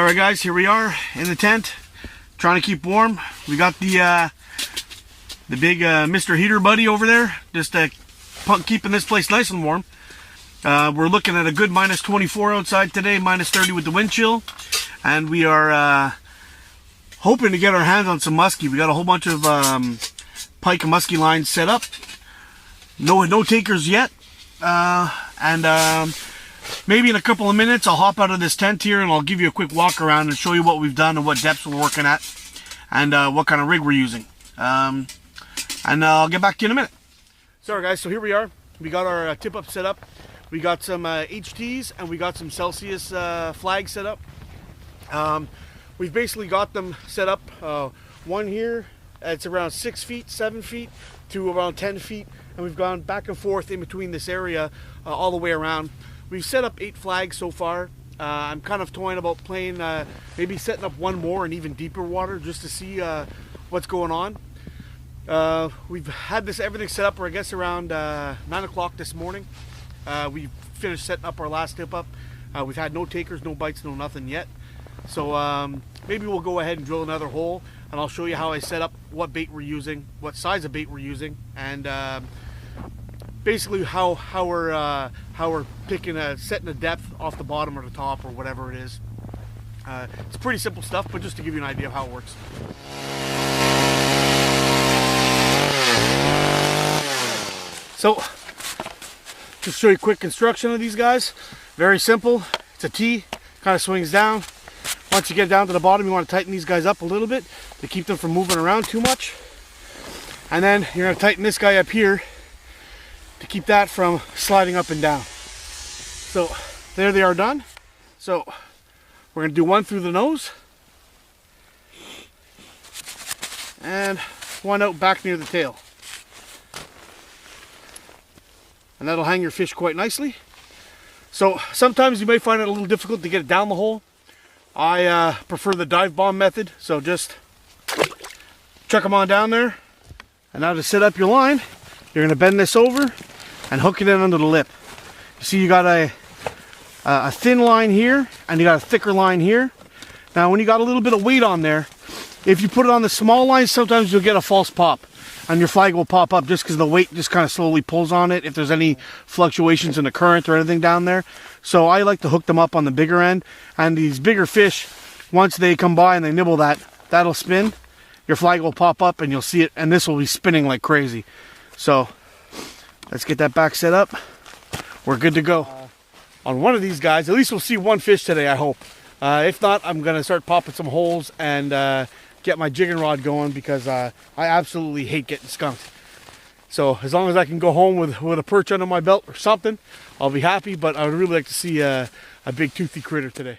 So alright guys, here we are in the tent, trying to keep warm. We got the big Mr. Heater buddy over there, just keeping this place nice and warm. We're looking at a good minus 24 outside today, minus 30 with the wind chill. And we are hoping to get our hands on some muskie. We got a whole bunch of pike and muskie lines set up. No takers yet. Maybe in a couple of minutes I'll hop out of this tent here and I'll give you a quick walk around and show you what we've done and what depths we're working at and what kind of rig we're using. And I'll get back to you in a minute. Sorry guys, so here we are. We got our tip up set up. We got some HTs and we got some Celsius flags set up. We've basically got them set up. One here, it's around 6 feet, 7 feet to around 10 feet. And we've gone back and forth in between this area all the way around. We've set up 8 flags so far. I'm kind of toying about playing, maybe setting up one more in even deeper water just to see what's going on. We've had everything set up, I guess, around 9 o'clock this morning. We finished setting up our last tip up. We've had no takers, no bites, no nothing yet. So maybe we'll go ahead and drill another hole, and I'll show you how I set up, what bait we're using, what size of bait we're using, and basically how we're picking setting a depth off the bottom or the top or whatever it is. It's pretty simple stuff, but just to give you an idea of how it works. So just show you a quick construction of these guys. Very simple. It's a T, kind of swings down. Once you get down to the bottom, you want to tighten these guys up a little bit to keep them from moving around too much. And then you're going to tighten this guy up here to keep that from sliding up and down. So there they are done. So we're going to do one through the nose and one out back near the tail. And that'll hang your fish quite nicely. So sometimes you may find it a little difficult to get it down the hole. I prefer the dive bomb method, so just chuck them on down there. And now to set up your line, you're going to bend this over and hook it in under the lip. You see you got a thin line here and you got a thicker line here. Now when you got a little bit of weight on there, if you put it on the small line, sometimes you'll get a false pop and your flag will pop up just because the weight just kind of slowly pulls on it if there's any fluctuations in the current or anything down there. So I like to hook them up on the bigger end, and these bigger fish, once they come by and they nibble that'll spin, your flag will pop up and you'll see it, and this will be spinning like crazy. So let's get that back set up. We're good to go. On one of these guys, at least we'll see one fish today, I hope. If not, I'm gonna start popping some holes and get my jigging rod going, because I absolutely hate getting skunked. So as long as I can go home with a perch under my belt or something, I'll be happy, but I would really like to see a big toothy critter today.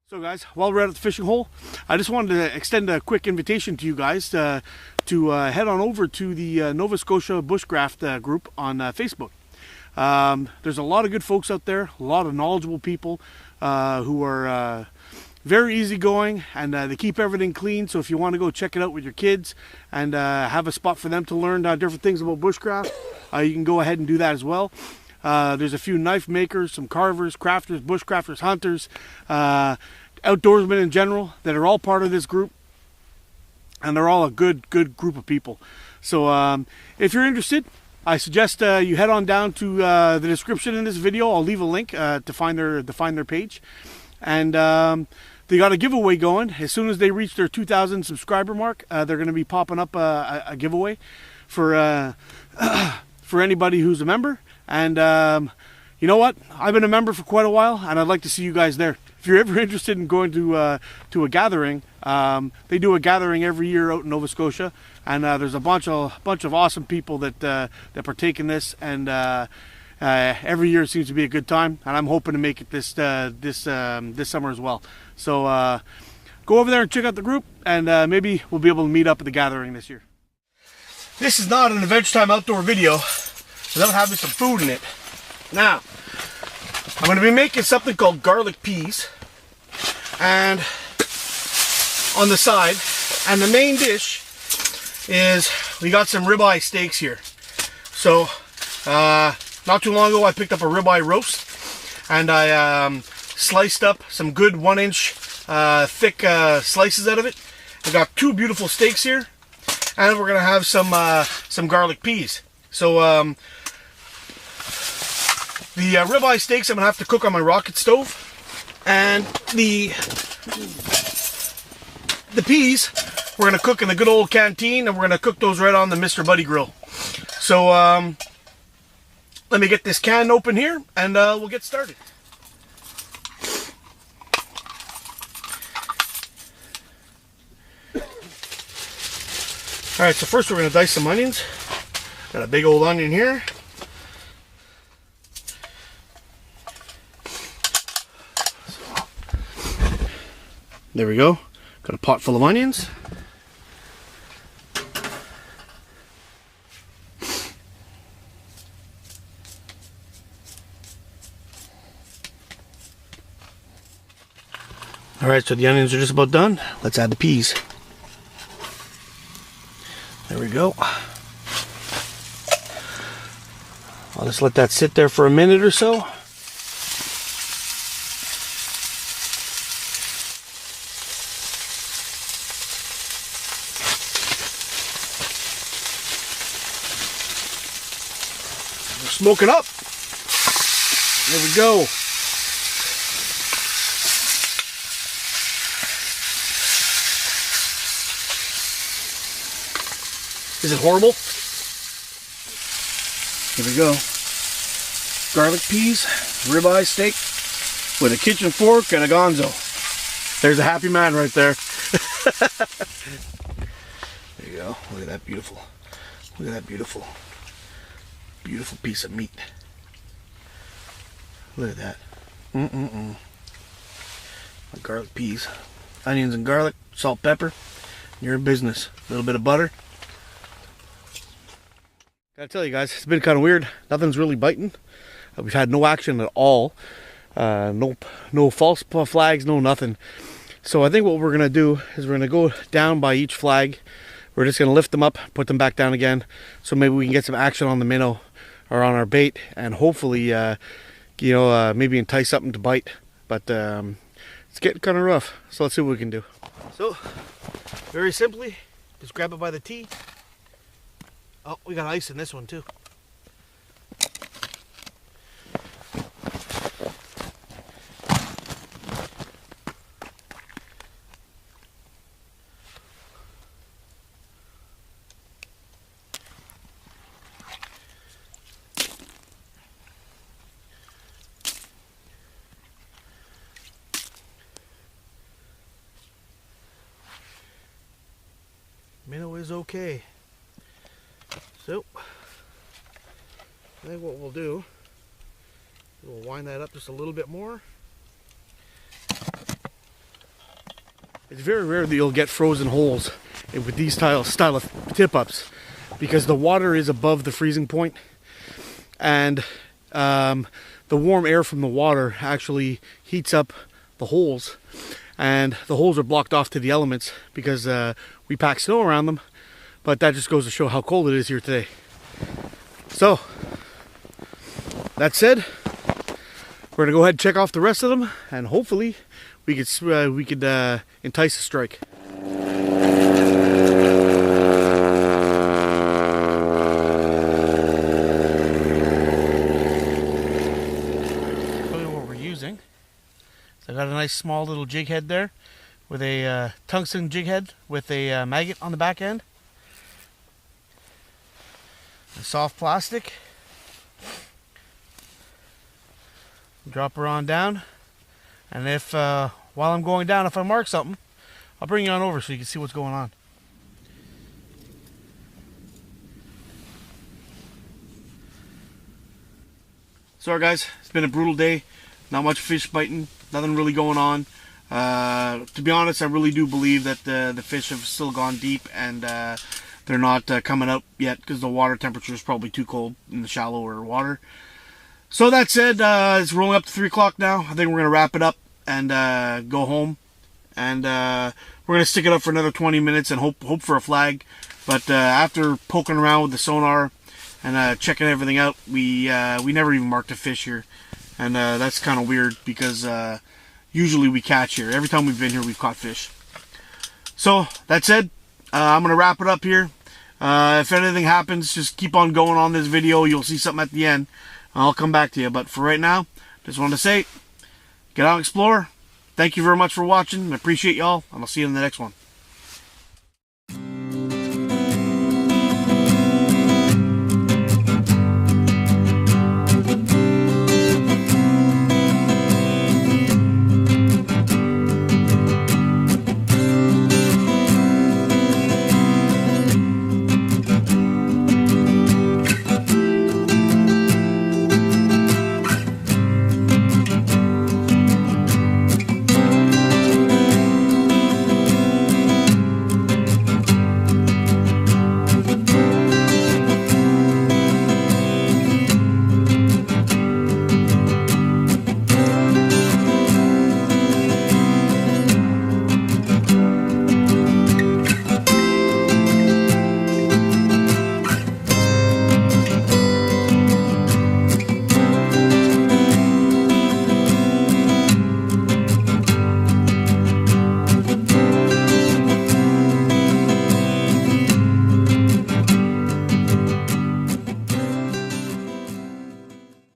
So guys, while we're at the fishing hole, I just wanted to extend a quick invitation to you guys to head on over to the Nova Scotia Bushcraft group on Facebook. There's a lot of good folks out there, a lot of knowledgeable people who are very easygoing, and they keep everything clean. So if you want to go check it out with your kids and have a spot for them to learn different things about bushcraft, you can go ahead and do that as well. There's a few knife makers, some carvers, crafters, bushcrafters, hunters, outdoorsmen in general that are all part of this group, and they're all a good group of people. So if you're interested, I suggest you head on down to the description in this video. I'll leave a link to find their page, and they got a giveaway going. As soon as they reach their 2,000 subscriber mark, they're going to be popping up a giveaway for anybody who's a member. And you know what? I've been a member for quite a while, and I'd like to see you guys there. If you're ever interested in going to a gathering, they do a gathering every year out in Nova Scotia, and there's a bunch of awesome people that partake in this, and every year it seems to be a good time, and I'm hoping to make it this summer as well. So go over there and check out the group, and maybe we'll be able to meet up at the gathering this year. This is not an Adventure Time outdoor video without having some food in it. Now, I'm going to be making something called garlic peas, and on the side, and the main dish is we got some ribeye steaks here. So not too long ago I picked up a ribeye roast, and I sliced up some good 1-inch thick slices out of it. I've got 2 beautiful steaks here, and we're gonna have some garlic peas. So the ribeye steaks I'm gonna have to cook on my rocket stove, and the peas we're gonna cook in the good old canteen, and we're gonna cook those right on the Mr. Buddy grill. So let me get this can open here, and we'll get started. Alright, so first we're going to dice some onions. Got a big old onion here. There we go. Got a pot full of onions. Alright, so the onions are just about done. Let's add the peas. There we go. I'll just let that sit there for a minute or so. We're smoking up. There we go. Is it horrible? Here we go. Garlic peas, ribeye steak with a kitchen fork and a gonzo. There's a happy man right there. There you go. Look at that beautiful. Look at that beautiful piece of meat. Look at that. My garlic peas. Onions and garlic, salt, pepper. You're in business. A little bit of butter. Gotta tell you guys, it's been kind of weird. Nothing's really biting. We've had no action at all. No false flags, no nothing. So I think what we're gonna do is we're gonna go down by each flag. We're just gonna lift them up, put them back down again. So maybe we can get some action on the minnow or on our bait, and hopefully, maybe entice something to bite. But it's getting kind of rough. So let's see what we can do. So very simply, just grab it by the T. Oh, we got ice in this one too. Minnow is okay. So, I think what we'll do, we'll wind that up just a little bit more. It's very rare that you'll get frozen holes with these style of tip-ups, because the water is above the freezing point, and the warm air from the water actually heats up the holes, and the holes are blocked off to the elements because we pack snow around them. But that just goes to show how cold it is here today. So, that said, we're gonna go ahead and check off the rest of them, and hopefully we could entice a strike. Tell you what we're using. So I got a nice small little jig head there with a tungsten jig head with a maggot on the back end. Soft plastic. Drop her on down, and if while I'm going down, if I mark something, I'll bring you on over so you can see what's going on. Sorry guys, it's been a brutal day. Not much fish biting, nothing really going on. To be honest, I really do believe that the fish have still gone deep, and they're not coming up yet because the water temperature is probably too cold in the shallower water. So that said, it's rolling up to 3 o'clock now. I think we're going to wrap it up and go home. And we're going to stick it up for another 20 minutes and hope for a flag. But after poking around with the sonar and checking everything out, we never even marked a fish here. And that's kind of weird because, usually we catch here. Every time we've been here, we've caught fish. So, that said, I'm going to wrap it up here. If anything happens, just keep on going on this video. You'll see something at the end. I'll come back to you. But for right now, just want to say, get out and explore. Thank you very much for watching. I appreciate y'all, and I'll see you in the next one.